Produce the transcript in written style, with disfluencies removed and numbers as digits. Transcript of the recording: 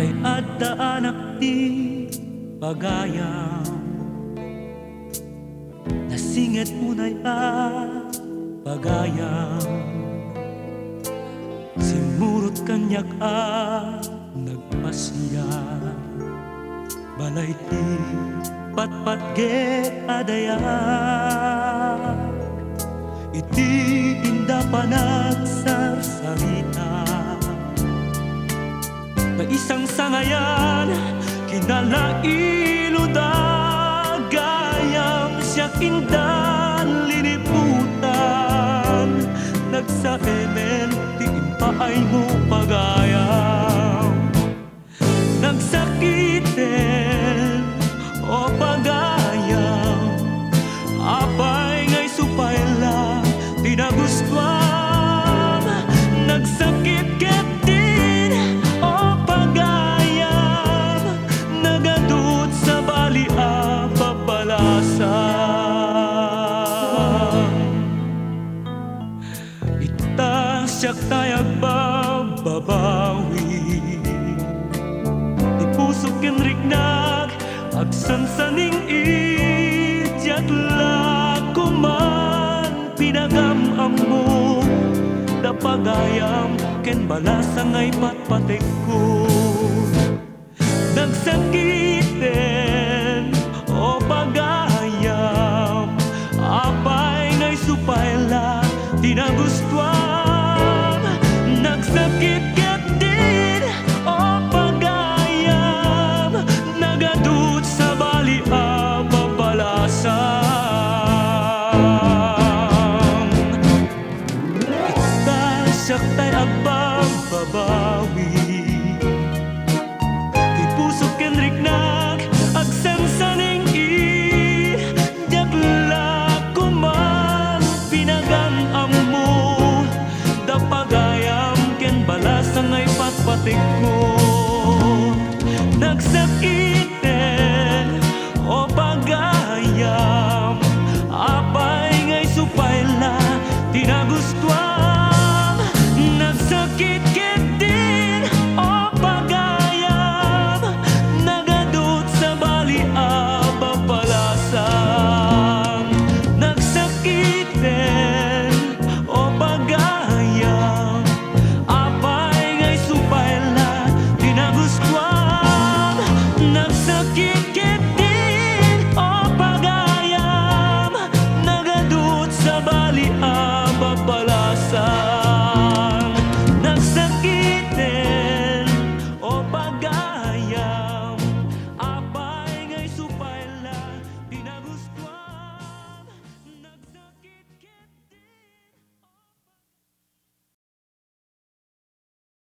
ay adda anak di pagayam. Nasingit mo na'y pagayam. Simurot kanyak nagpasya. Balay ti patpat ge adaya. Iti inda pa nagsarsarita. Isang sangayan kinalailo gayam siya indan liniputan. Nagsaemen ti impaay mo pagayam. Nagsakiten o pagayam, apay ngay supayla tinagustuan. Nagsakit ket din o pagayam, nagadut sa bali babalasan. Ita siyak tayag babawi, di pusok kenriknag agsansaning ijat lako man pinagam-am mo. Da pagayam ken balasang ay patpatek ko. Nagsakiten o pagayam, apay ngay supayla tinagustuan. Nagsakit ket din o pagayam, nagadut sa bali babalasan. Ita siyak tay agbabawi,